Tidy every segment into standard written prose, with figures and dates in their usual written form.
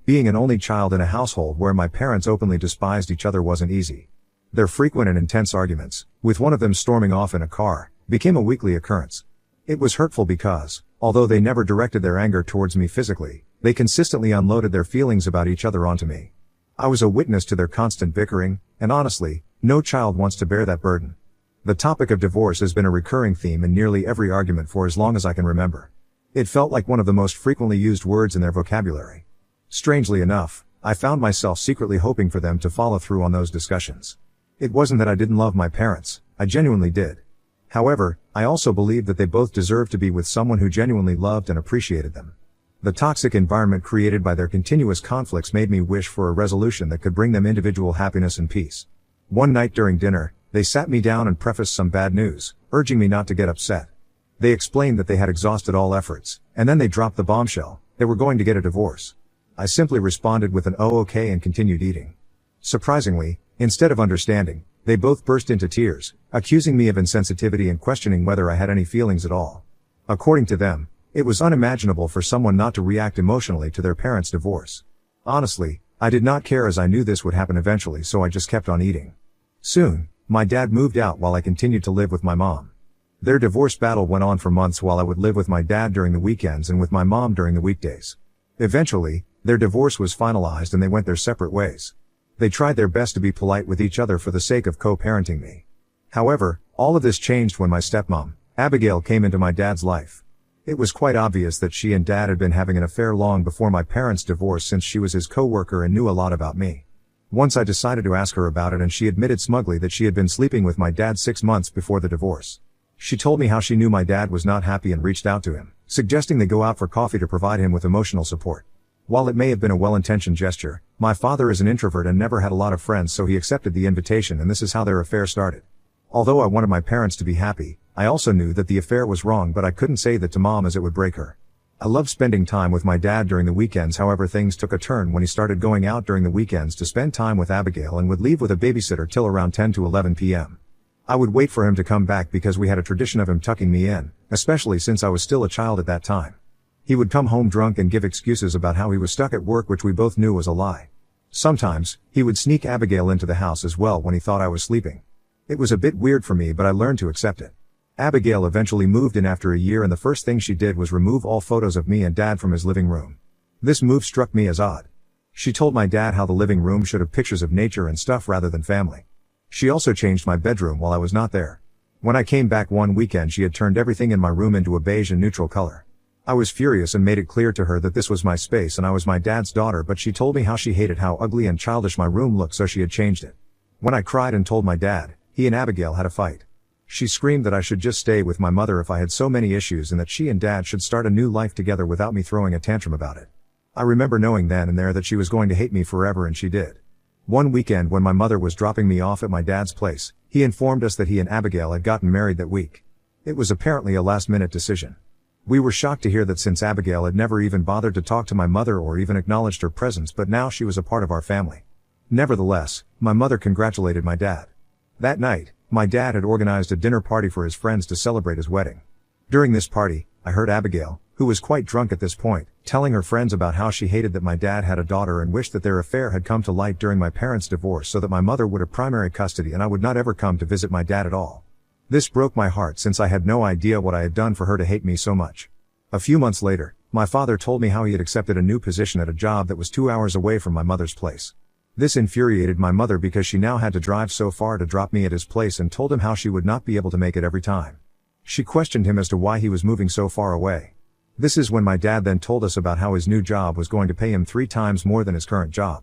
Being an only child in a household where my parents openly despised each other wasn't easy. Their frequent and intense arguments, with one of them storming off in a car, became a weekly occurrence. It was hurtful because, although they never directed their anger towards me physically, they consistently unloaded their feelings about each other onto me. I was a witness to their constant bickering, and honestly, no child wants to bear that burden. The topic of divorce has been a recurring theme in nearly every argument for as long as I can remember. It felt like one of the most frequently used words in their vocabulary. Strangely enough, I found myself secretly hoping for them to follow through on those discussions. It wasn't that I didn't love my parents, I genuinely did. However, I also believed that they both deserved to be with someone who genuinely loved and appreciated them. The toxic environment created by their continuous conflicts made me wish for a resolution that could bring them individual happiness and peace. One night during dinner, they sat me down and prefaced some bad news, urging me not to get upset. They explained that they had exhausted all efforts, and then they dropped the bombshell: they were going to get a divorce. I simply responded with an "oh okay" and continued eating. Surprisingly, instead of understanding, they both burst into tears, accusing me of insensitivity and questioning whether I had any feelings at all. According to them, it was unimaginable for someone not to react emotionally to their parents' divorce. Honestly, I did not care, as I knew this would happen eventually, so I just kept on eating. Soon, my dad moved out while I continued to live with my mom. Their divorce battle went on for months while I would live with my dad during the weekends and with my mom during the weekdays. Eventually, their divorce was finalized and they went their separate ways. They tried their best to be polite with each other for the sake of co-parenting me. However, all of this changed when my stepmom, Abigail, came into my dad's life. It was quite obvious that she and dad had been having an affair long before my parents' divorce, since she was his co-worker and knew a lot about me. Once I decided to ask her about it, and she admitted smugly that she had been sleeping with my dad 6 months before the divorce. She told me how she knew my dad was not happy and reached out to him, suggesting they go out for coffee to provide him with emotional support. While it may have been a well-intentioned gesture, my father is an introvert and never had a lot of friends, so he accepted the invitation, and this is how their affair started. Although I wanted my parents to be happy, I also knew that the affair was wrong, but I couldn't say that to mom as it would break her. I loved spending time with my dad during the weekends. However, things took a turn when he started going out during the weekends to spend time with Abigail and would leave with a babysitter till around 10 to 11 p.m. I would wait for him to come back because we had a tradition of him tucking me in, especially since I was still a child at that time. He would come home drunk and give excuses about how he was stuck at work, which we both knew was a lie. Sometimes, he would sneak Abigail into the house as well when he thought I was sleeping. It was a bit weird for me, but I learned to accept it. Abigail eventually moved in after a year, and the first thing she did was remove all photos of me and dad from his living room. This move struck me as odd. She told my dad how the living room should have pictures of nature and stuff rather than family. She also changed my bedroom while I was not there. When I came back one weekend, she had turned everything in my room into a beige and neutral color. I was furious and made it clear to her that this was my space and I was my dad's daughter, but she told me how she hated how ugly and childish my room looked, so she had changed it. When I cried and told my dad, he and Abigail had a fight. She screamed that I should just stay with my mother if I had so many issues, and that she and dad should start a new life together without me throwing a tantrum about it. I remember knowing then and there that she was going to hate me forever, and she did. One weekend when my mother was dropping me off at my dad's place, he informed us that he and Abigail had gotten married that week. It was apparently a last-minute decision. We were shocked to hear that, since Abigail had never even bothered to talk to my mother or even acknowledged her presence, but now she was a part of our family. Nevertheless, my mother congratulated my dad. That night, my dad had organized a dinner party for his friends to celebrate his wedding. During this party, I heard Abigail, who was quite drunk at this point, telling her friends about how she hated that my dad had a daughter and wished that their affair had come to light during my parents' divorce so that my mother would have primary custody and I would not ever come to visit my dad at all. This broke my heart, since I had no idea what I had done for her to hate me so much. A few months later, my father told me how he had accepted a new position at a job that was 2 hours away from my mother's place. This infuriated my mother because she now had to drive so far to drop me at his place, and told him how she would not be able to make it every time. She questioned him as to why he was moving so far away. This is when my dad then told us about how his new job was going to pay him 3 times more than his current job.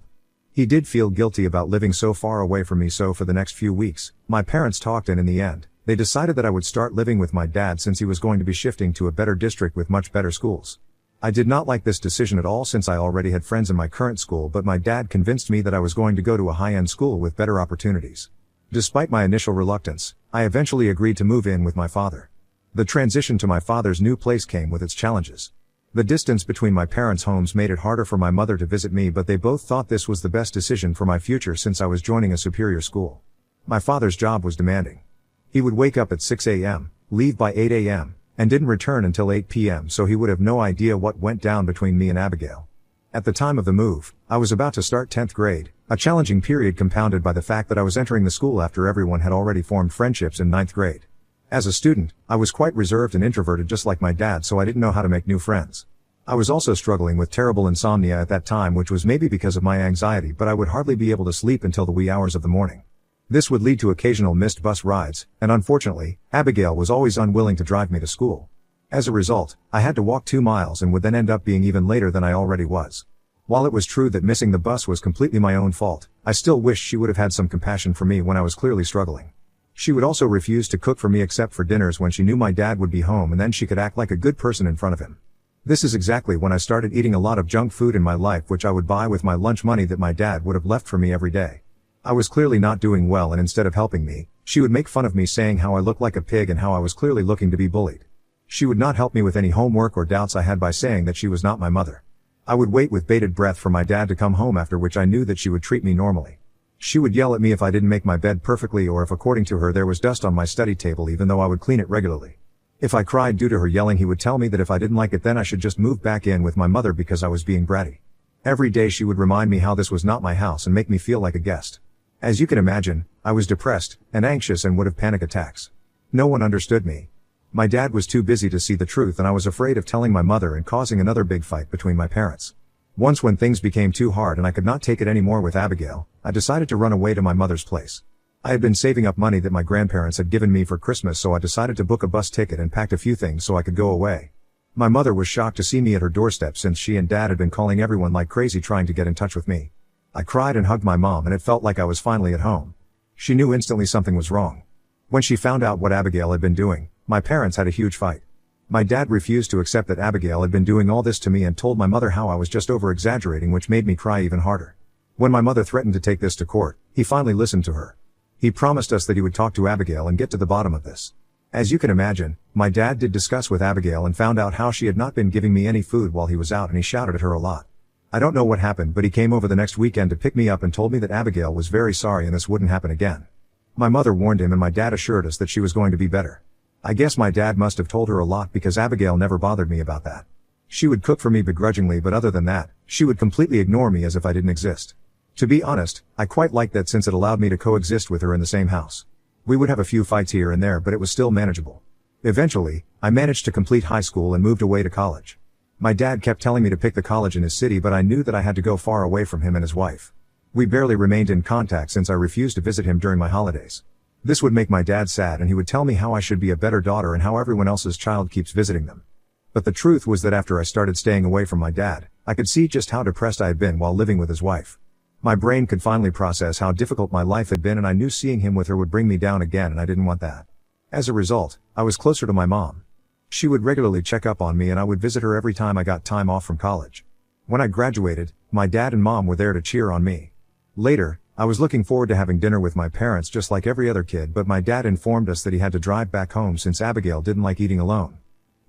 He did feel guilty about living so far away from me, so for the next few weeks, my parents talked, and in the end, they decided that I would start living with my dad since he was going to be shifting to a better district with much better schools. I did not like this decision at all, since I already had friends in my current school, but my dad convinced me that I was going to go to a high-end school with better opportunities. Despite my initial reluctance, I eventually agreed to move in with my father. The transition to my father's new place came with its challenges. The distance between my parents' homes made it harder for my mother to visit me, but they both thought this was the best decision for my future since I was joining a superior school. My father's job was demanding. He would wake up at 6 a.m., leave by 8 a.m., and didn't return until 8 p.m., so he would have no idea what went down between me and Abigail. At the time of the move, I was about to start 10th grade, a challenging period compounded by the fact that I was entering the school after everyone had already formed friendships in 9th grade. As a student, I was quite reserved and introverted just like my dad, so I didn't know how to make new friends. I was also struggling with terrible insomnia at that time, which was maybe because of my anxiety, but I would hardly be able to sleep until the wee hours of the morning. This would lead to occasional missed bus rides, and unfortunately, Abigail was always unwilling to drive me to school. As a result, I had to walk 2 miles and would then end up being even later than I already was. While it was true that missing the bus was completely my own fault, I still wished she would have had some compassion for me when I was clearly struggling. She would also refuse to cook for me except for dinners when she knew my dad would be home, and then she could act like a good person in front of him. This is exactly when I started eating a lot of junk food in my life, which I would buy with my lunch money that my dad would have left for me every day. I was clearly not doing well, and instead of helping me, she would make fun of me, saying how I looked like a pig and how I was clearly looking to be bullied. She would not help me with any homework or doubts I had by saying that she was not my mother. I would wait with bated breath for my dad to come home, after which I knew that she would treat me normally. She would yell at me if I didn't make my bed perfectly, or if according to her there was dust on my study table, even though I would clean it regularly. If I cried due to her yelling, he would tell me that if I didn't like it then I should just move back in with my mother because I was being bratty. Every day she would remind me how this was not my house and make me feel like a guest. As you can imagine, I was depressed and anxious and would have panic attacks. No one understood me. My dad was too busy to see the truth, and I was afraid of telling my mother and causing another big fight between my parents. Once, when things became too hard and I could not take it anymore with Abigail, I decided to run away to my mother's place. I had been saving up money that my grandparents had given me for Christmas, so I decided to book a bus ticket and packed a few things so I could go away. My mother was shocked to see me at her doorstep, since she and dad had been calling everyone like crazy trying to get in touch with me. I cried and hugged my mom, and it felt like I was finally at home. She knew instantly something was wrong. When she found out what Abigail had been doing, my parents had a huge fight. My dad refused to accept that Abigail had been doing all this to me and told my mother how I was just over-exaggerating, which made me cry even harder. When my mother threatened to take this to court, he finally listened to her. He promised us that he would talk to Abigail and get to the bottom of this. As you can imagine, my dad did discuss with Abigail and found out how she had not been giving me any food while he was out, and he shouted at her a lot. I don't know what happened, but he came over the next weekend to pick me up and told me that Abigail was very sorry and this wouldn't happen again. My mother warned him, and my dad assured us that she was going to be better. I guess my dad must have told her a lot, because Abigail never bothered me about that. She would cook for me begrudgingly, but other than that, she would completely ignore me as if I didn't exist. To be honest, I quite liked that, since it allowed me to coexist with her in the same house. We would have a few fights here and there, but it was still manageable. Eventually, I managed to complete high school and moved away to college. My dad kept telling me to pick the college in his city, but I knew that I had to go far away from him and his wife. We barely remained in contact since I refused to visit him during my holidays. This would make my dad sad, and he would tell me how I should be a better daughter and how everyone else's child keeps visiting them. But the truth was that after I started staying away from my dad, I could see just how depressed I had been while living with his wife. My brain could finally process how difficult my life had been, and I knew seeing him with her would bring me down again, and I didn't want that. As a result, I was closer to my mom. She would regularly check up on me, and I would visit her every time I got time off from college. When I graduated, my dad and mom were there to cheer on me. Later, I was looking forward to having dinner with my parents just like every other kid, but my dad informed us that he had to drive back home since Abigail didn't like eating alone.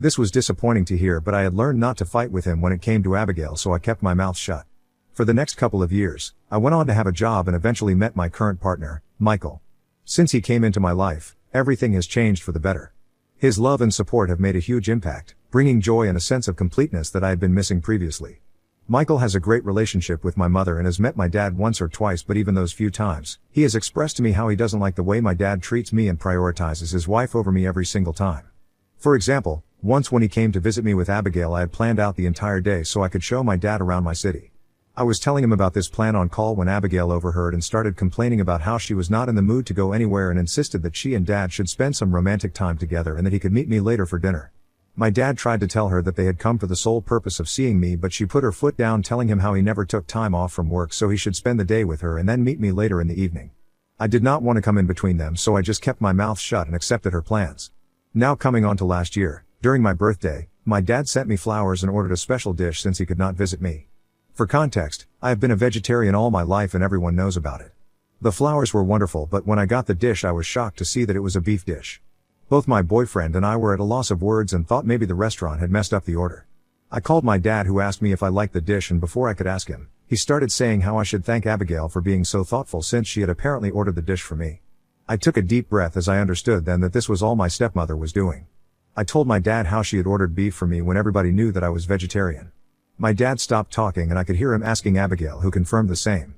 This was disappointing to hear, but I had learned not to fight with him when it came to Abigail, so I kept my mouth shut. For the next couple of years, I went on to have a job and eventually met my current partner, Michael. Since he came into my life, everything has changed for the better. His love and support have made a huge impact, bringing joy and a sense of completeness that I had been missing previously. Michael has a great relationship with my mother and has met my dad once or twice, but even those few times, he has expressed to me how he doesn't like the way my dad treats me and prioritizes his wife over me every single time. For example, once when he came to visit me with Abigail, I had planned out the entire day so I could show my dad around my city. I was telling him about this plan on call when Abigail overheard and started complaining about how she was not in the mood to go anywhere and insisted that she and dad should spend some romantic time together and that he could meet me later for dinner. My dad tried to tell her that they had come for the sole purpose of seeing me, but she put her foot down, telling him how he never took time off from work, so he should spend the day with her and then meet me later in the evening. I did not want to come in between them, so I just kept my mouth shut and accepted her plans. Now coming on to last year, during my birthday, my dad sent me flowers and ordered a special dish since he could not visit me. For context, I have been a vegetarian all my life and everyone knows about it. The flowers were wonderful, but when I got the dish I was shocked to see that it was a beef dish. Both my boyfriend and I were at a loss of words and thought maybe the restaurant had messed up the order. I called my dad, who asked me if I liked the dish, and before I could ask him, he started saying how I should thank Abigail for being so thoughtful since she had apparently ordered the dish for me. I took a deep breath as I understood then that this was all my stepmother was doing. I told my dad how she had ordered beef for me when everybody knew that I was vegetarian. My dad stopped talking and I could hear him asking Abigail, who confirmed the same.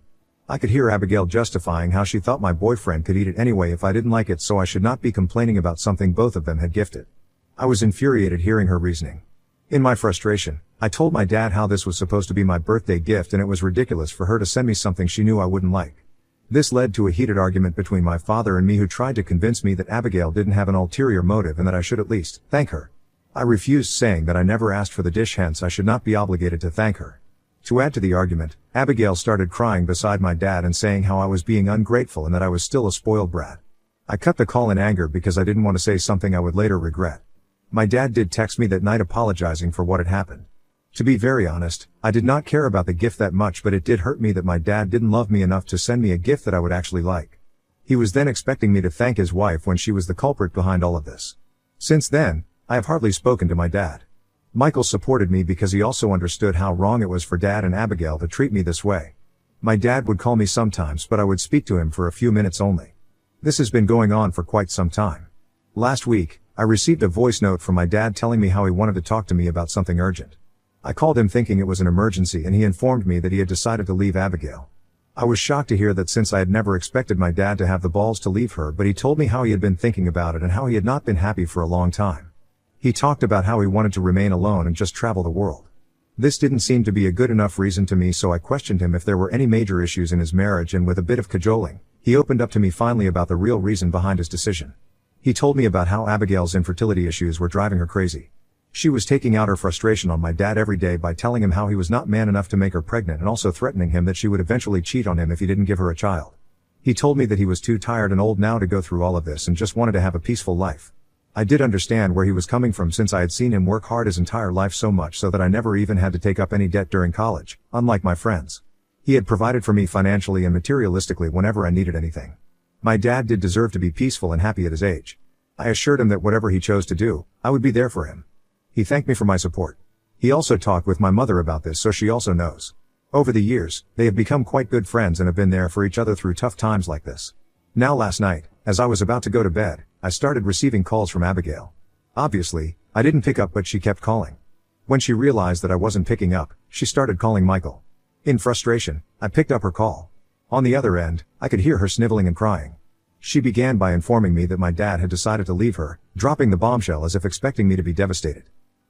I could hear Abigail justifying how she thought my boyfriend could eat it anyway if I didn't like it, so I should not be complaining about something both of them had gifted. I was infuriated hearing her reasoning. In my frustration, I told my dad how this was supposed to be my birthday gift and it was ridiculous for her to send me something she knew I wouldn't like. This led to a heated argument between my father and me, who tried to convince me that Abigail didn't have an ulterior motive and that I should at least thank her. I refused, saying that I never asked for the dish, hence I should not be obligated to thank her. To add to the argument, Abigail started crying beside my dad and saying how I was being ungrateful and that I was still a spoiled brat. I cut the call in anger because I didn't want to say something I would later regret. My dad did text me that night apologizing for what had happened. To be very honest, I did not care about the gift that much, but it did hurt me that my dad didn't love me enough to send me a gift that I would actually like. He was then expecting me to thank his wife when she was the culprit behind all of this. Since then, I have hardly spoken to my dad. Michael supported me because he also understood how wrong it was for Dad and Abigail to treat me this way. My dad would call me sometimes, but I would speak to him for a few minutes only. This has been going on for quite some time. Last week, I received a voice note from my dad telling me how he wanted to talk to me about something urgent. I called him thinking it was an emergency and he informed me that he had decided to leave Abigail. I was shocked to hear that, since I had never expected my dad to have the balls to leave her, but he told me how he had been thinking about it and how he had not been happy for a long time. He talked about how he wanted to remain alone and just travel the world. This didn't seem to be a good enough reason to me, so I questioned him if there were any major issues in his marriage, and with a bit of cajoling, he opened up to me finally about the real reason behind his decision. He told me about how Abigail's infertility issues were driving her crazy. She was taking out her frustration on my dad every day by telling him how he was not man enough to make her pregnant, and also threatening him that she would eventually cheat on him if he didn't give her a child. He told me that he was too tired and old now to go through all of this and just wanted to have a peaceful life. I did understand where he was coming from, since I had seen him work hard his entire life, so much so that I never even had to take up any debt during college, unlike my friends. He had provided for me financially and materialistically whenever I needed anything. My dad did deserve to be peaceful and happy at his age. I assured him that whatever he chose to do, I would be there for him. He thanked me for my support. He also talked with my mother about this, so she also knows. Over the years, they have become quite good friends and have been there for each other through tough times like this. Now last night, as I was about to go to bed, I started receiving calls from Abigail. Obviously, I didn't pick up, but she kept calling. When she realized that I wasn't picking up, she started calling Michael. In frustration, I picked up her call. On the other end, I could hear her sniveling and crying. She began by informing me that my dad had decided to leave her, dropping the bombshell as if expecting me to be devastated.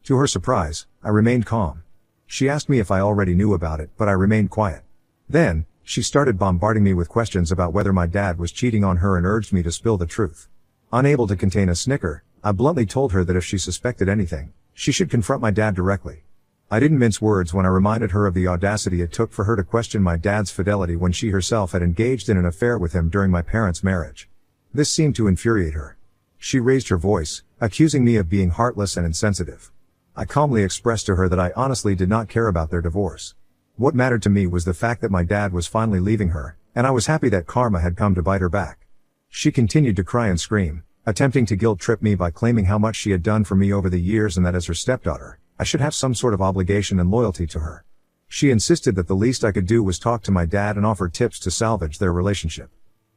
To her surprise, I remained calm. She asked me if I already knew about it, but I remained quiet. Then, she started bombarding me with questions about whether my dad was cheating on her and urged me to spill the truth. Unable to contain a snicker, I bluntly told her that if she suspected anything, she should confront my dad directly. I didn't mince words when I reminded her of the audacity it took for her to question my dad's fidelity when she herself had engaged in an affair with him during my parents' marriage. This seemed to infuriate her. She raised her voice, accusing me of being heartless and insensitive. I calmly expressed to her that I honestly did not care about their divorce. What mattered to me was the fact that my dad was finally leaving her, and I was happy that karma had come to bite her back. She continued to cry and scream, attempting to guilt-trip me by claiming how much she had done for me over the years and that as her stepdaughter, I should have some sort of obligation and loyalty to her. She insisted that the least I could do was talk to my dad and offer tips to salvage their relationship.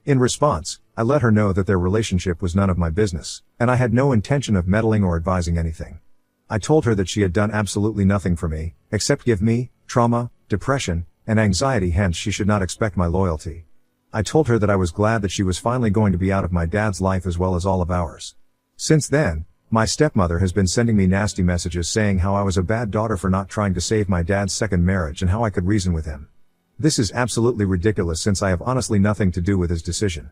In response, I let her know that their relationship was none of my business, and I had no intention of meddling or advising anything. I told her that she had done absolutely nothing for me, except give me trauma, depression, and anxiety, hence she should not expect my loyalty. I told her that I was glad that she was finally going to be out of my dad's life as well as all of ours. Since then, my stepmother has been sending me nasty messages saying how I was a bad daughter for not trying to save my dad's second marriage and how I could reason with him. This is absolutely ridiculous, since I have honestly nothing to do with his decision.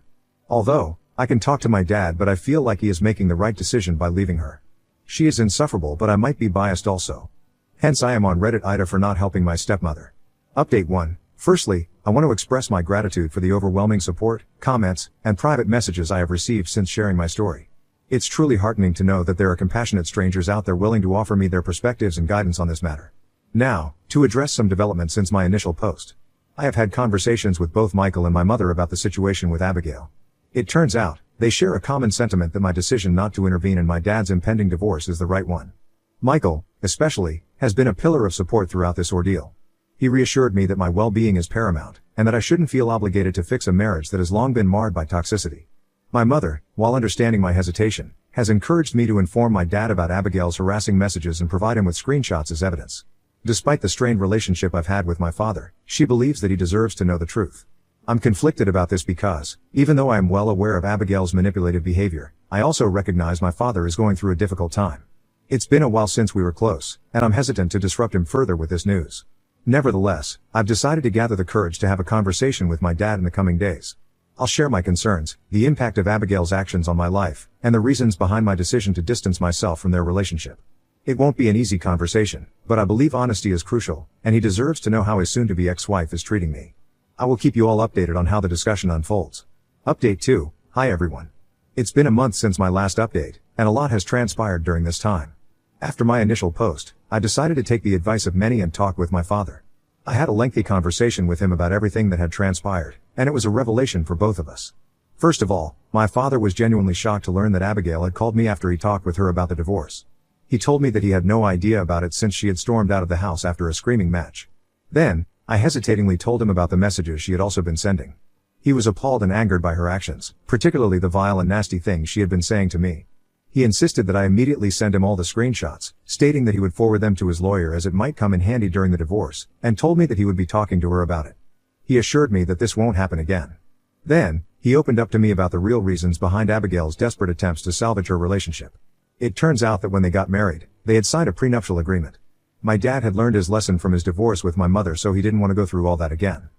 Although, I can talk to my dad, but I feel like he is making the right decision by leaving her. She is insufferable, but I might be biased also. Hence I am on Reddit Ida for not helping my stepmother. Update 1. Firstly, I want to express my gratitude for the overwhelming support, comments, and private messages I have received since sharing my story. It's truly heartening to know that there are compassionate strangers out there willing to offer me their perspectives and guidance on this matter. Now, to address some developments since my initial post. I have had conversations with both Michael and my mother about the situation with Abigail. It turns out, they share a common sentiment that my decision not to intervene in my dad's impending divorce is the right one. Michael, especially, has been a pillar of support throughout this ordeal. He reassured me that my well-being is paramount, and that I shouldn't feel obligated to fix a marriage that has long been marred by toxicity. My mother, while understanding my hesitation, has encouraged me to inform my dad about Abigail's harassing messages and provide him with screenshots as evidence. Despite the strained relationship I've had with my father, she believes that he deserves to know the truth. I'm conflicted about this because, even though I am well aware of Abigail's manipulative behavior, I also recognize my father is going through a difficult time. It's been a while since we were close, and I'm hesitant to disrupt him further with this news. Nevertheless, I've decided to gather the courage to have a conversation with my dad in the coming days. I'll share my concerns, the impact of Abigail's actions on my life, and the reasons behind my decision to distance myself from their relationship. It won't be an easy conversation, but I believe honesty is crucial, and he deserves to know how his soon-to-be ex-wife is treating me. I will keep you all updated on how the discussion unfolds. Update 2. Hi everyone. It's been a month since my last update, and a lot has transpired during this time. After my initial post, I decided to take the advice of many and talk with my father. I had a lengthy conversation with him about everything that had transpired, and it was a revelation for both of us. First of all, my father was genuinely shocked to learn that Abigail had called me after he talked with her about the divorce. He told me that he had no idea about it since she had stormed out of the house after a screaming match. Then, I hesitatingly told him about the messages she had also been sending. He was appalled and angered by her actions, particularly the vile and nasty things she had been saying to me. He insisted that I immediately send him all the screenshots, stating that he would forward them to his lawyer as it might come in handy during the divorce, and told me that he would be talking to her about it. He assured me that this won't happen again. Then, he opened up to me about the real reasons behind Abigail's desperate attempts to salvage her relationship. It turns out that when they got married, they had signed a prenuptial agreement. My dad had learned his lesson from his divorce with my mother, so he didn't want to go through all that again.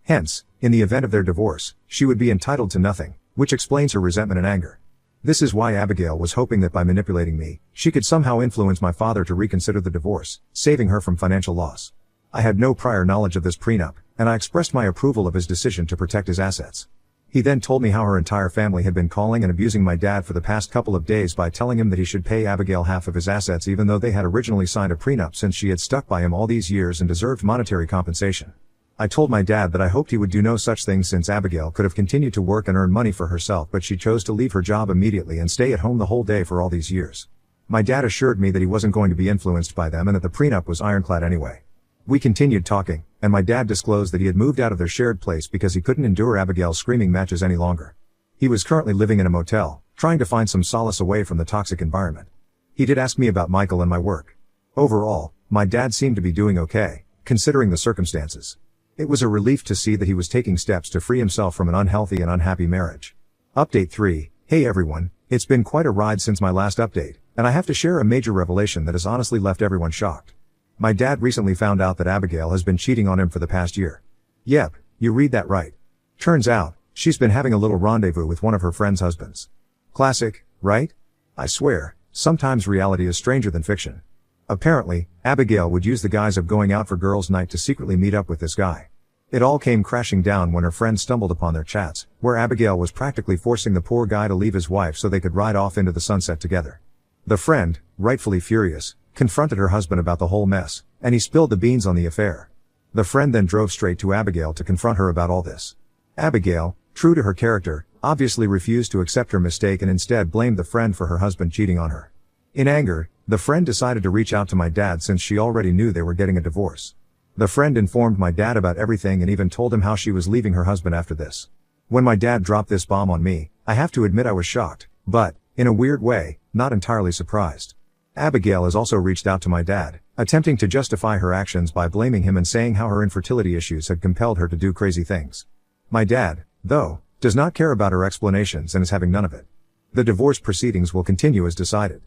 Hence, in the event of their divorce, she would be entitled to nothing, which explains her resentment and anger. This is why Abigail was hoping that by manipulating me, she could somehow influence my father to reconsider the divorce, saving her from financial loss. I had no prior knowledge of this prenup, and I expressed my approval of his decision to protect his assets. He then told me how her entire family had been calling and abusing my dad for the past couple of days by telling him that he should pay Abigail half of his assets even though they had originally signed a prenup, since she had stuck by him all these years and deserved monetary compensation. I told my dad that I hoped he would do no such thing, since Abigail could have continued to work and earn money for herself, but she chose to leave her job immediately and stay at home the whole day for all these years. My dad assured me that he wasn't going to be influenced by them and that the prenup was ironclad anyway. We continued talking, and my dad disclosed that he had moved out of their shared place because he couldn't endure Abigail's screaming matches any longer. He was currently living in a motel, trying to find some solace away from the toxic environment. He did ask me about Michael and my work. Overall, my dad seemed to be doing okay, considering the circumstances. It was a relief to see that he was taking steps to free himself from an unhealthy and unhappy marriage. Update 3. Hey everyone, it's been quite a ride since my last update, and I have to share a major revelation that has honestly left everyone shocked. My dad recently found out that Abigail has been cheating on him for the past year. Yep, you read that right. Turns out, she's been having a little rendezvous with one of her friend's husbands. Classic, right? I swear, sometimes reality is stranger than fiction. Apparently, Abigail would use the guise of going out for girls' night to secretly meet up with this guy. It all came crashing down when her friend stumbled upon their chats, where Abigail was practically forcing the poor guy to leave his wife so they could ride off into the sunset together. The friend, rightfully furious, confronted her husband about the whole mess, and he spilled the beans on the affair. The friend then drove straight to Abigail to confront her about all this. Abigail, true to her character, obviously refused to accept her mistake and instead blamed the friend for her husband cheating on her. In anger, the friend decided to reach out to my dad since she already knew they were getting a divorce. The friend informed my dad about everything and even told him how she was leaving her husband after this. When my dad dropped this bomb on me, I have to admit I was shocked, but, in a weird way, not entirely surprised. Abigail has also reached out to my dad, attempting to justify her actions by blaming him and saying how her infertility issues had compelled her to do crazy things. My dad, though, does not care about her explanations and is having none of it. The divorce proceedings will continue as decided.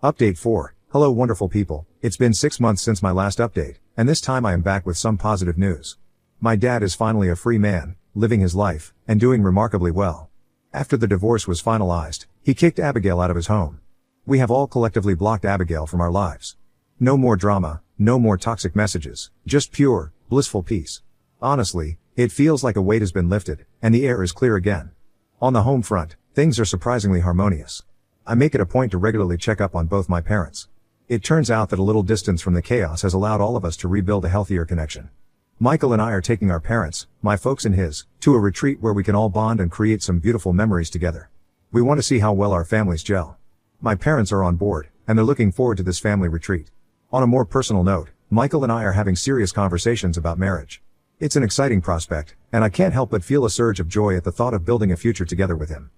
Update 4. Hello wonderful people, it's been 6 months since my last update, and this time I am back with some positive news. My dad is finally a free man, living his life, and doing remarkably well. After the divorce was finalized, he kicked Abigail out of his home. We have all collectively blocked Abigail from our lives. No more drama, no more toxic messages, just pure, blissful peace. Honestly, it feels like a weight has been lifted, and the air is clear again. On the home front, things are surprisingly harmonious. I make it a point to regularly check up on both my parents. It turns out that a little distance from the chaos has allowed all of us to rebuild a healthier connection. Michael and I are taking our parents, my folks and his, to a retreat where we can all bond and create some beautiful memories together. We want to see how well our families gel. My parents are on board, and they're looking forward to this family retreat. On a more personal note, Michael and I are having serious conversations about marriage. It's an exciting prospect, and I can't help but feel a surge of joy at the thought of building a future together with him.